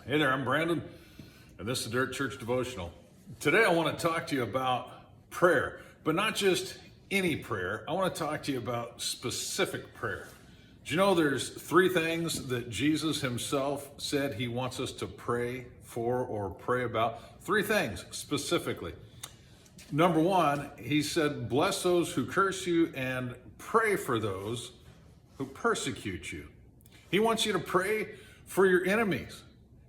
Hey there, I'm Brandon, and this is Dirt Church Devotional. Today I want to talk to you about prayer, but not just any prayer. I want to talk to you about specific prayer. Do you know there's three things that Jesus himself said he wants us to pray for or pray about? Three things specifically. Number one, he said, bless those who curse you and pray for those who persecute you. He wants you to pray for your enemies.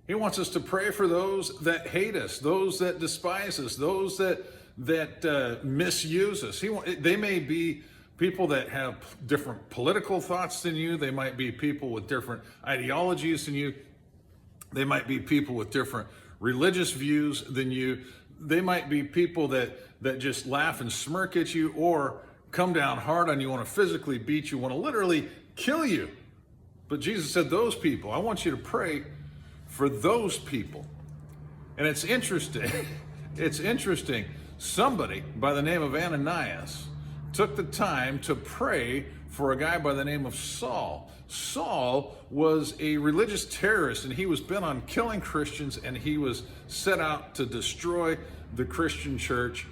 He wants us to pray for those that hate us, those that despise us, those that misuse us. They may be people that have different political thoughts than you. They might be people with different ideologies than you. They might be people with different religious views than you. They might be people that just laugh and smirk at you or come down hard on you, want to physically beat you, want to literally kill you. But Jesus said, those people, I want you to pray for those people. And it's interesting, somebody by the name of Ananias took the time to pray for a guy by the name of Saul. Saul was a religious terrorist, and he was bent on killing Christians, and he was set out to destroy the Christian church.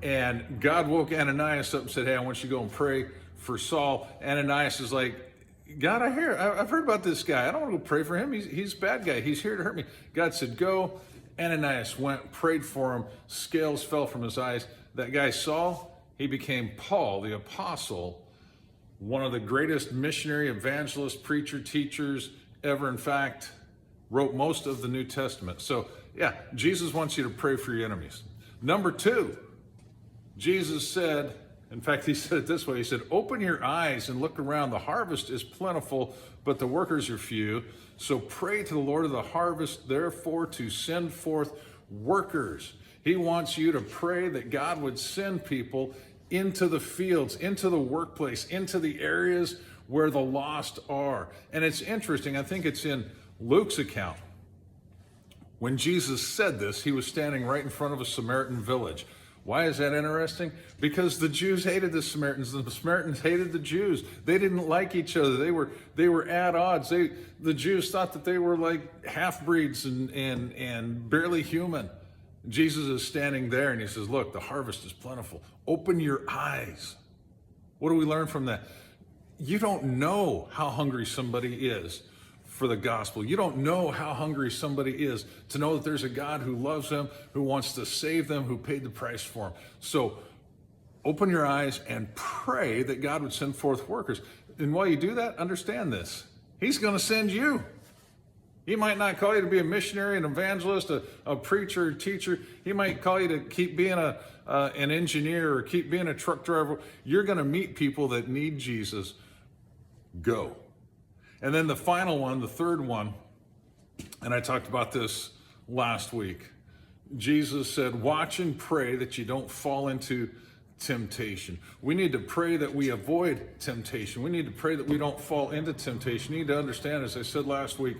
And God woke Ananias up and said, hey, I want you to go and pray for Saul. Ananias is like, God, I've heard about this guy. I don't want to go pray for him. He's a bad guy. He's here to hurt me. God said, go. Ananias went, prayed for him. Scales fell from his eyes. That guy, Saul, he became Paul, the apostle, one of the greatest missionary, evangelist, preacher, teachers ever. In fact, wrote most of the New Testament. So, yeah, Jesus wants you to pray for your enemies. Number two, Jesus said, in fact, he said it this way. He said, open your eyes and look around. The harvest is plentiful, but the workers are few. So pray to the Lord of the harvest, therefore, to send forth workers. He wants you to pray that God would send people into the fields, into the workplace, into the areas where the lost are. And it's interesting. I think it's in Luke's account. When Jesus said this, he was standing right in front of a Samaritan village. Why is that interesting? Because the Jews hated the Samaritans. The Samaritans hated the Jews. They didn't like each other. They were at odds. The Jews thought that they were like half-breeds and barely human. Jesus is standing there and he says, look, the harvest is plentiful. Open your eyes. What do we learn from that? You don't know how hungry somebody is for the gospel. You don't know how hungry somebody is to know that there's a God who loves them, who wants to save them, who paid the price for them. So open your eyes and pray that God would send forth workers. And while you do that, understand this. He's going to send you. He might not call you to be a missionary, an evangelist, a preacher, a teacher. He might call you to keep being an engineer or keep being a truck driver. You're going to meet people that need Jesus. Go. And then the final one, the third one, and I talked about this last week. Jesus said, watch and pray that you don't fall into temptation. We need to pray that we avoid temptation. We need to pray that we don't fall into temptation. You need to understand, as I said last week,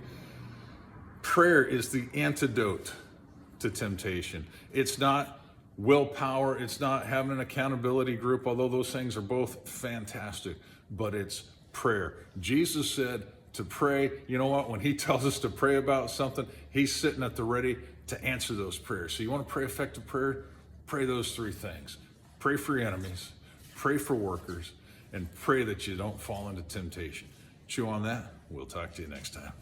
prayer is the antidote to temptation. It's not willpower. It's not having an accountability group, although those things are both fantastic, but it's prayer. Jesus said to pray. You know what? When he tells us to pray about something, he's sitting at the ready to answer those prayers. So you want to pray effective prayer? Pray those three things. Pray for your enemies, pray for workers, and pray that you don't fall into temptation. Chew on that. We'll talk to you next time.